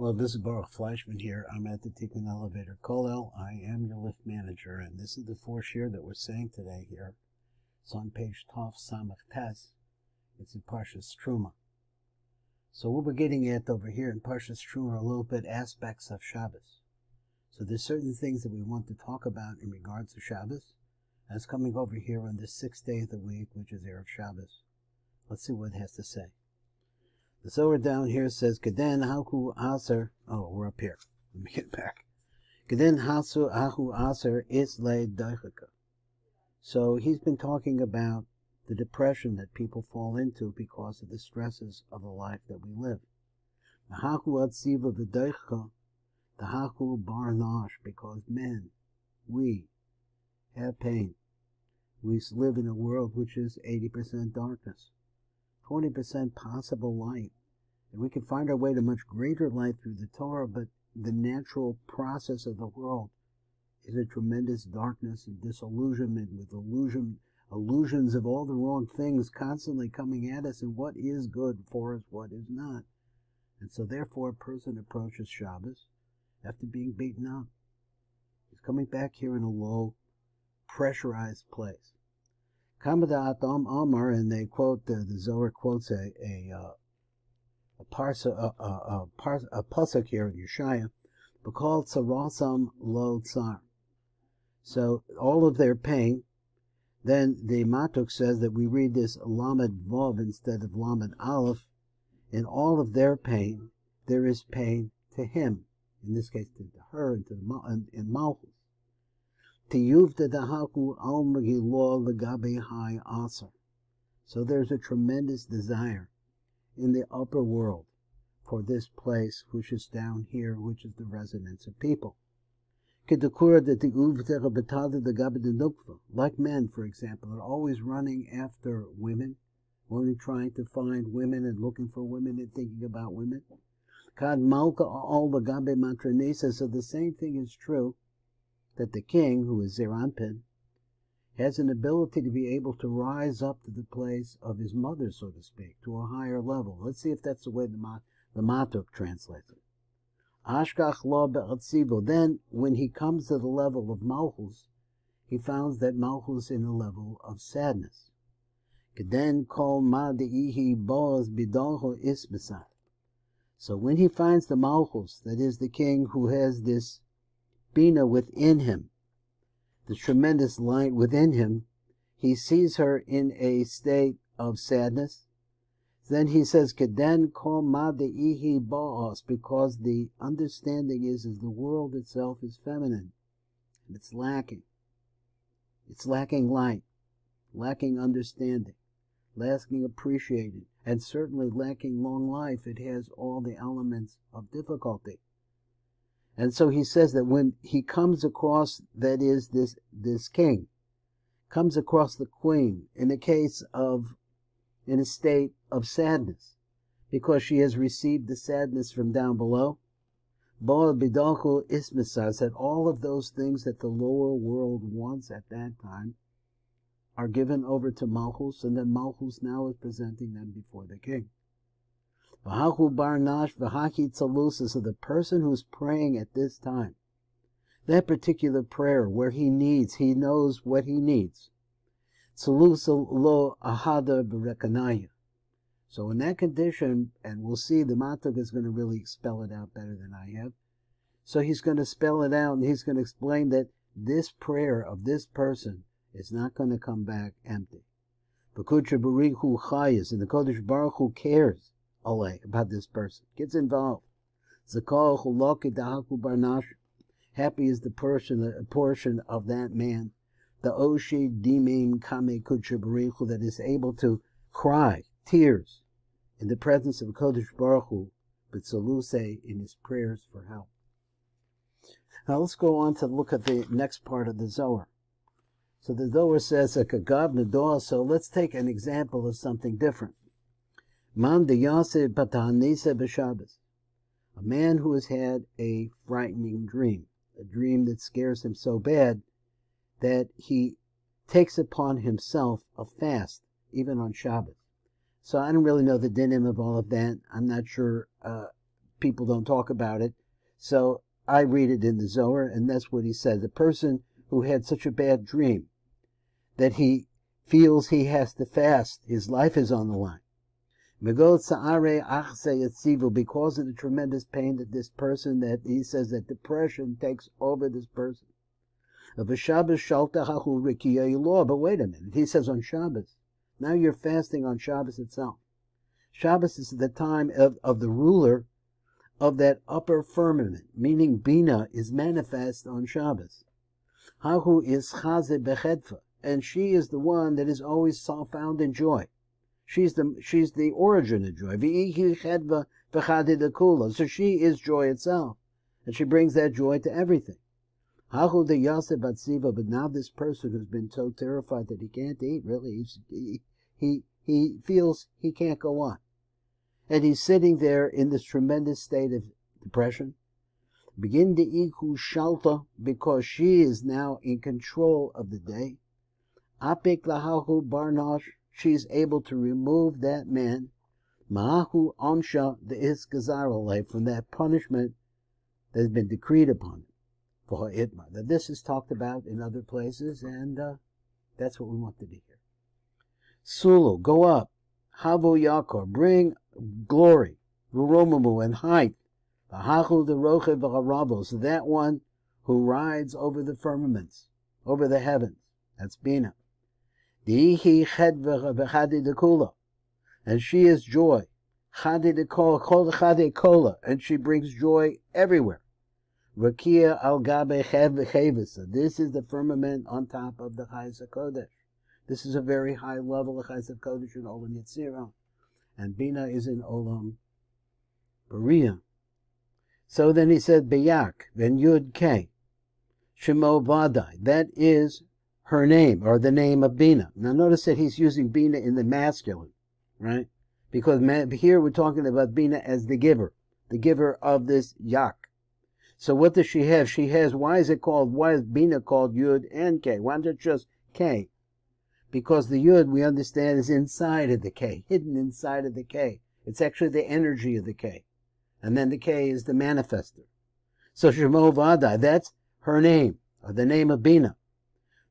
Well, this is Baruch Fleischman here. I'm at the Tikkun Elevator Kollel. I am your lift manager, and this is the fourth shir that we're saying today here. It's on page Tov Samach Tes. It's in Parshas Truma. So what we're getting at over here in Parshas Truma are a little bit aspects of Shabbos. So there's certain things that we want to talk about in regards to Shabbos. And it's coming over here on the sixth day of the week, which is Erev Shabbos. Let's see what it has to say. The Zohar down here says, Keden haku aser. Oh, we're up here. Let me get back. Keden hasu ahu aser isle daichaka. So he's been talking about the depression that people fall into because of the stresses of the life that we live. The haku atziva v'daichaka, the haku barnash, because men, we have pain. We live in a world which is 80% darkness. 20% possible light. And we can find our way to much greater light through the Torah, but the natural process of the world is a tremendous darkness and disillusionment with illusions of all the wrong things constantly coming at us, and what is good for us, what is not. And so therefore a person approaches Shabbos after being beaten up. He's coming back here in a low, pressurized place. Kamada Atam Amar, and they quote, the Zohar quotes a pasuk here in Yeshaya, called Sarasam Lo Tsar. So all of their pain, then the Matuk says that we read this Lamed Vav instead of Lamed Aleph. In all of their pain, there is pain to him, in this case to her, and to in Malchus. So there's a tremendous desire in the upper world for this place which is down here, which is the residence of people. Like men, for example, are always running after women, only trying to find women and looking for women and thinking about women. So the same thing is true, that the king, who is Zeranpin, has an ability to be able to rise up to the place of his mother, so to speak, to a higher level. Let's see if that's the way the Matuk translates it. Ashkach lo be'atzivo. Then, when he comes to the level of Malchus, he finds that Malchus is in a level of sadness. Keden kol ma de'ihi boaz bidonho isbesat. So when he finds the Malchus, that is the king who has this Bina within him, the tremendous light within him, he sees her in a state of sadness. Then he says, Keden kol ma de'ihi ba'os, because the understanding is the world itself is feminine, and it's lacking. It's lacking light, lacking understanding, lacking appreciating, and certainly lacking long life. It has all the elements of difficulty. And so he says that when he comes across, that is, this king, comes across the queen in a state of sadness, because she has received the sadness from down below, Bo'al bidalchu ismisar, that all of those things that the lower world wants at that time are given over to Malchus, and then Malchus now is presenting them before the king. V'hachu barnash v'haki tzalusa, so the person who's praying at this time, that particular prayer where he knows what he needs. Tzalusa lo ahada b'rekanaya. So in that condition, and we'll see the Matuk is going to really spell it out better than I have. So he's going to spell it out, and he's going to explain that this prayer of this person is not going to come back empty. V'kutra barichu chayas, and the Kodesh Baruch Hu cares about this person, gets involved. Happy is the portion of that man, the Oshi Dimim Kame Kutshabarichu, that is able to cry tears in the presence of Kodesh Baruch Hu, but Saluse in his prayers for help. Now let's go on to look at the next part of the Zohar. So the Zohar says, so let's take an example of something different. Man de Yaseh Batanisa b'Shabbos, a man who has had a frightening dream, a dream that scares him so bad that he takes upon himself a fast, even on Shabbos. So I don't really know the dinim of all of that. I'm not sure people don't talk about it. So I read it in the Zohar, and that's what he said. The person who had such a bad dream that he feels he has to fast, his life is on the line. Because of the tremendous pain that this person, that he says that depression takes over this person. But wait a minute, he says on Shabbos. Now you're fasting on Shabbos itself. Shabbos is the time of the ruler of that upper firmament, meaning Bina is manifest on Shabbos. Hahu is chaze bechedfa, and she is the one that is always found in joy. She's the origin of joy. So she is joy itself, and she brings that joy to everything. Hahu de Yaseh Batsiva, but now this person who's been so terrified that he can't eat, really, he feels he can't go on. And he's sitting there in this tremendous state of depression. Begin to iku shalta, because she is now in control of the day. Apik lahahu barnosh, she's able to remove that man. Ma'ahu onsha the iskazarale, from that punishment that has been decreed upon him. For itma. That this is talked about in other places, and that's what we want to do here. Sulu, go up. Havu Yakor, bring glory. Vuromamu, and height. Vahachu the roche v'harabos, that one who rides over the firmaments, over the heavens. That's Bina. Dihi ched v'chadi dekula, and she is joy. Chadi dekola, kol chadi kola, and she brings joy everywhere. Rakia al gabe chevisa. This is the firmament on top of the Chayes HaKodesh. This is a very high level of Chayes HaKodesh in Olam Yetzirah, and Bina is in Olam Bariah. So then he said, Beyak, then Yud K, Shemo Vadai. That is her name, or the name of Bina. Now notice that he's using Bina in the masculine, right? Because here we're talking about Bina as the giver of this Yak. So what does she have? She has, why is Bina called Yud and K? Why not just K? Because the Yud, we understand, is inside of the K, hidden inside of the K. It's actually the energy of the K. And then the K is the manifester. So Shemo Vadai, that's her name, or the name of Bina.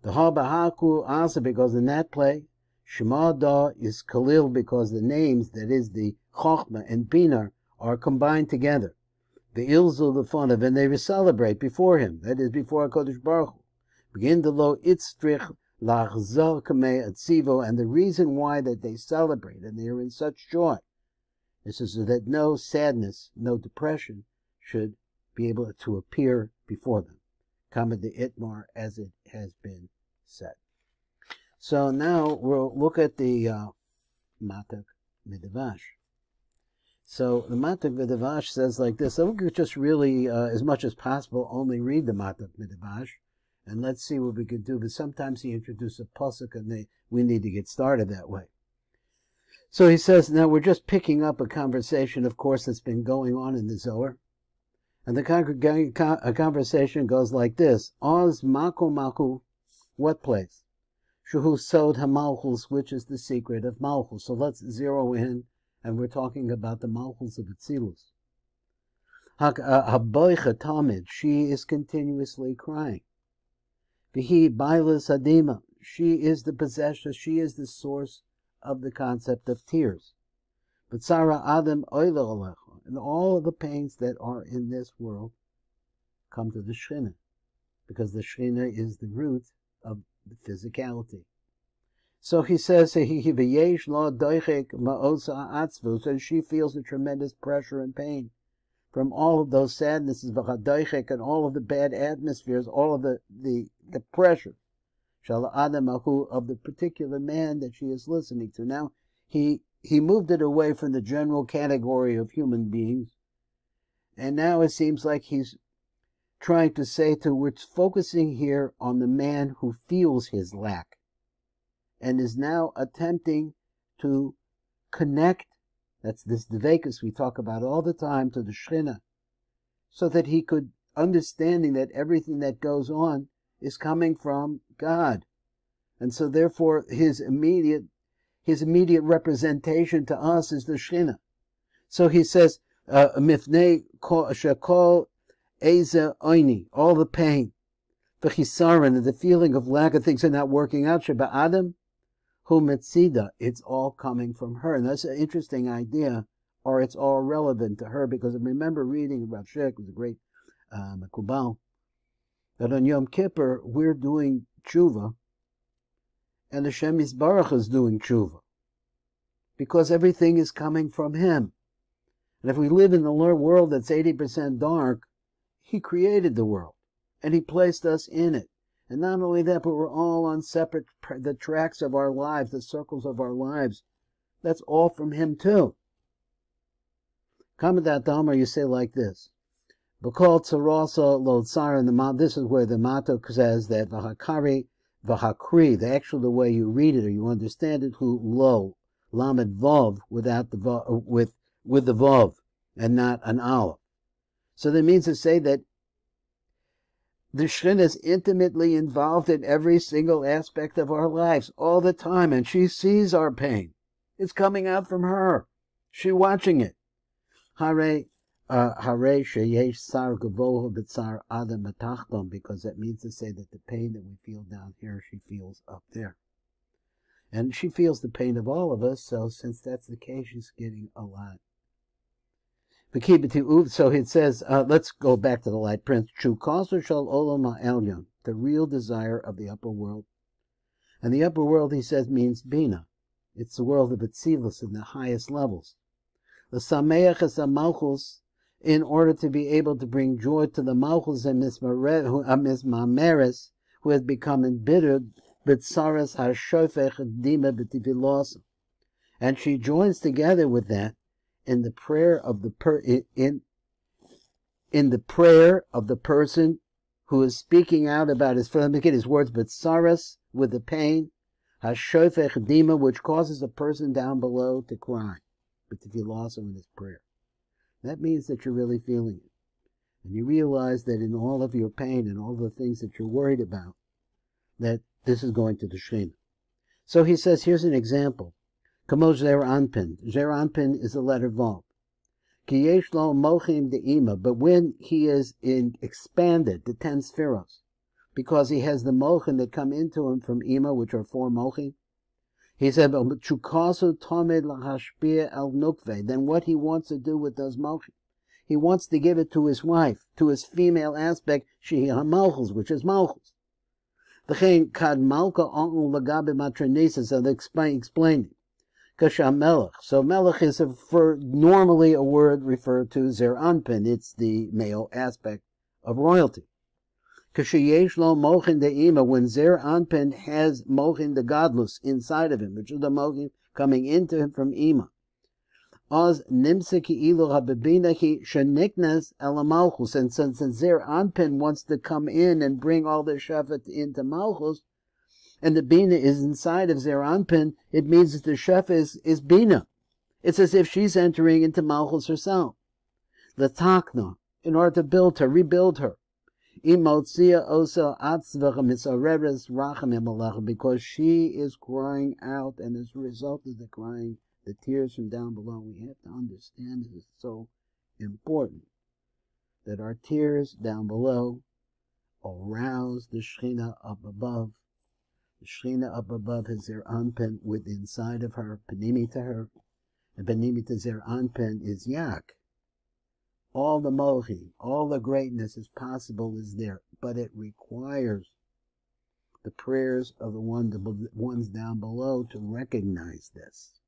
The Habahaku also, because in that play, Shema Da is Khalil, because the names, that is the Chochmah and Bina, are combined together. The Ilzul, the fun of, and they celebrate before him, that is before HaKadosh Baruch Hu. Begin to lo itztrich lachzor kamei atzivo, and the reason why that they celebrate and they are in such joy is so that no sadness, no depression should be able to appear before them. Kama de Itmar, as it has been said. So now we'll look at the Matak Midavash. So the Matak Midavash says like this. So we could just really, as much as possible, only read the Matak Midavash, and let's see what we can do. But sometimes he introduces a pasuk, and we need to get started that way. So he says, now we're just picking up a conversation, of course, that's been going on in the Zohar. And the conversation goes like this. Oz Maku Maku, what place? Shuhu Sod HaMalchus, which is the secret of Malchus. So let's zero in, and we're talking about the Malchus of Atzilus. Haboicha Talmid, she is continuously crying. Vihi Bailas Adima, she is the possessor, she is the source of the concept of tears. But Sarah Adam Oila Alecha, and all of the pains that are in this world come to the Shechina, because the Shechina is the root of the physicality. So he says, and she feels a tremendous pressure and pain from all of those sadnesses, and all of the bad atmospheres, all of the pressure of the particular man that she is listening to. Now, he moved it away from the general category of human beings, and now it seems like he's trying to say we're focusing here on the man who feels his lack, and is now attempting to connect, that's this Dveikus we talk about all the time, to the Shechina, so that he could, understanding that everything that goes on is coming from God. And so therefore his immediate representation to us is the Shechina. So he says, Mifnei shekol eze oini, all the pain, the chisaron, the feeling of lack of things are not working out. Sheba Adam, hu metzida, it's all coming from her. And that's an interesting idea, or it's all relevant to her, because I remember reading Rav Shek, was a great Makubal, that on Yom Kippur we're doing tshuva, and Hashem Yisbarach is doing tshuva, because everything is coming from Him. And if we live in the world that's 80% dark, He created the world, and He placed us in it. And not only that, but we're all on separate, the tracks of our lives, the circles of our lives. That's all from Him too. Kamadat Damar, you say like this. Bakal Tzarasa Lo Tsar, and this is where the motto says that V'hakari, the way you read it or you understand it, who lo, lamed vav, without the vav, with the vav, and not an aleph. So that means to say that the Shekhinah is intimately involved in every single aspect of our lives, all the time, and she sees our pain. It's coming out from her. She's watching it. Hare sheyesh sar gavoha b'tzar adam matachton, because that means to say that the pain that we feel down here, she feels up there. And she feels the pain of all of us, so since that's the case, she's getting a lot. So it says, let's go back to the Light Prince. The real desire of the upper world. And the upper world, he says, means Bina. It's the world of Atzilus in the highest levels. The Sameach is a Malchus, in order to be able to bring joy to the Malchus and Mismameres, who has become embittered, B'tsaras HaShofech Dima B'tifilos. And she joins together with that in the prayer of the person who is speaking out about his, let me get his words, but saras, with the pain, hashofech dima, which causes a person down below to cry, but if you lost him in his prayer, that means that you're really feeling it, and you realize that in all of your pain and all the things that you're worried about, that this is going to the Shekhinah. So he says, here's an example. Kamo Zer Anpin. Zer Anpin is the letter Vav. Ki yesh lo mochim de'ima. But when he is expanded, the 10 spheros, because he has the mochim that come into him from Ima, which are 4 mochim, he said, Chukasu tomed lahashpia el nukve. Then what he wants to do with those mochim, he wants to give it to his wife, to his female aspect, shehi ha-malchus, which is malchus. V'chein kad malka on'u lagabe matranisa, so they explained it. Kasha melech. So melech is normally a word referred to Zer Anpin. It's the male aspect of royalty. Kasha yesh lo mochin de'ima, when Zer Anpin has mochin the godless inside of him, which is the mochin coming into him from Ima. Oz nimse ki ilu habibina ki sheniknas el malchus. And since Zer Anpin wants to come in and bring all the shafat into malchus, and the Bina is inside of Zer Anpin, it means that the Shefa is Bina. It's as if she's entering into Malchus herself. The Takna, in order to build her, rebuild her. Imotzia osa atzvach misareres rachem, because she is crying out, and as a result of the crying, the tears from down below, we have to understand this is so important, that our tears down below arouse the Shekhinah up above. The Shekhinah up above has Zer Anpin with inside of her, Panimi to her, and Panimi to Zer Anpin is Yak. All the mochi, all the greatness is possible is there, but it requires the prayers of the ones down below to recognize this.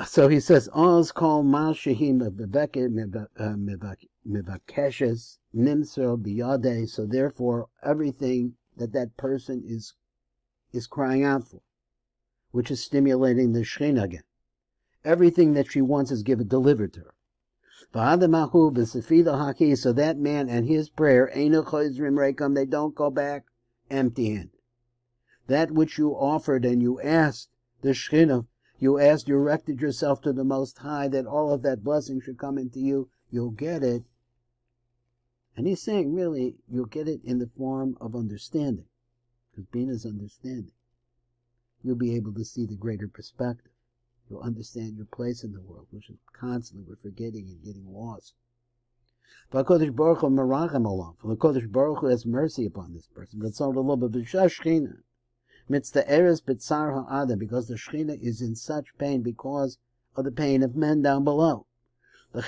So he says, Oz call Mashahim Mivakeshes Nimser Biyade, so therefore everything that person is crying out for, which is stimulating the Shekhinah again. Everything that she wants is delivered to her. So that man and his prayer, they don't go back empty-handed. That which you offered and you asked the Shekhinah, you directed yourself to the Most High, that all of that blessing should come into you, you'll get it. And he's saying, really, you'll get it in the form of understanding. Because Bina is understanding. You'll be able to see the greater perspective. You'll understand your place in the world, which is constantly we're forgetting and getting lost. For the Kodesh Baruch Hu has mercy upon this person. Because the Shechina is in such pain because of the pain of men down below. So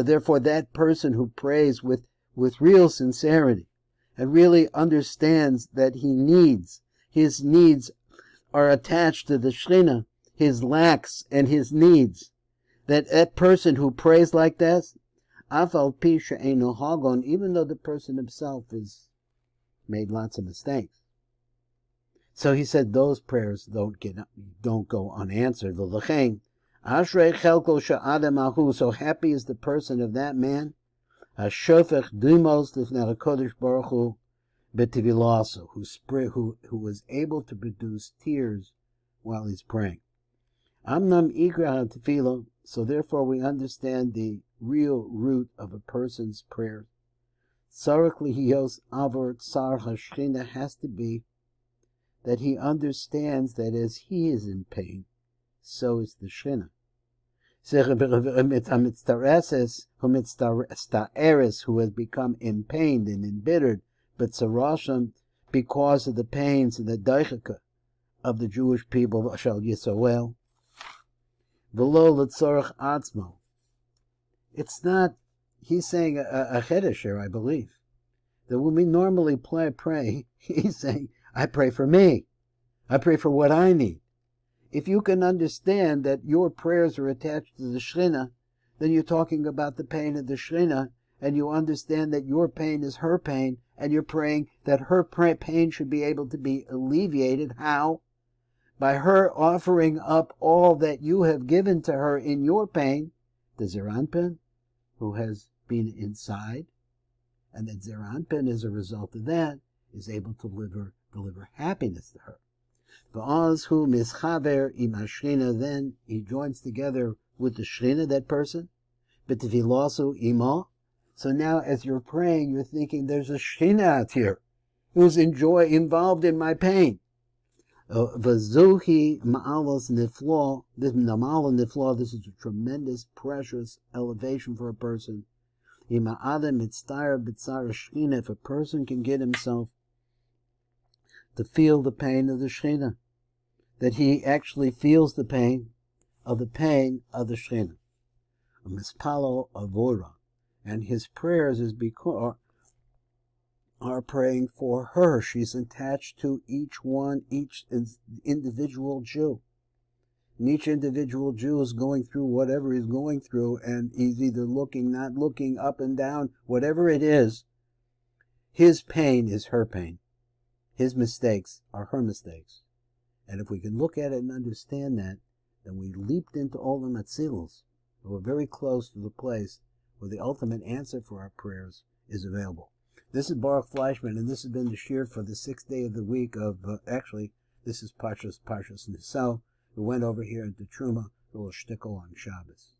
therefore that person who prays with real sincerity and really understands that his needs are attached to the Shechina, his lacks and his needs, that person who prays like this, even though the person himself has made lots of mistakes. So he said those prayers don't go unanswered. So happy is the person of that man, who was able to produce tears while he's praying. So therefore we understand the real root of a person's prayer. Has to be that he understands that as he is in pain, so is the Shechina. Who has become impained and embittered, but Sarasham, because of the pains and the daichaka of the Jewish people, shall Yisrael. V'lo l'tzorach atzmo. It's not, he's saying a chedesh here, I believe. That when we normally pray, he's saying, I pray for me. I pray for what I need. If you can understand that your prayers are attached to the Shechina, then you're talking about the pain of the Shechina, and you understand that your pain is her pain, and you're praying that her pain should be able to be alleviated. How? By her offering up all that you have given to her in your pain, the Zeranpin, who has been inside, and that Zeranpin, as a result of that, is able to deliver happiness to her. V'az hu mischaver im Shechina, then he joins together with the Shechina, that person, b'tefilasu imo. So now as you're praying, you're thinking there's a Shechina out here who's involved in my pain. V'zuhi ma'alos niflo, this ma'ala niflo, this is a tremendous, precious elevation for a person. Ima adam mitztayr b'tzar Shechina, if a person can get himself to feel the pain of the Shechina, that he actually feels the pain of the Shechina. A mispalo avora, and his prayers are praying for her. She's attached to each individual Jew. And each individual Jew is going through whatever he's going through, and he's either looking, not looking, up and down, whatever it is. His pain is her pain. His mistakes are her mistakes. And if we can look at it and understand that, then we leaped into Olam Atzilus. We're very close to the place where the ultimate answer for our prayers is available. This is Baruch Fleischman, and this has been the shir for the 6th day of the week of, this is Parshas Niso. We went over here into Truma, a little shtickle on Shabbos.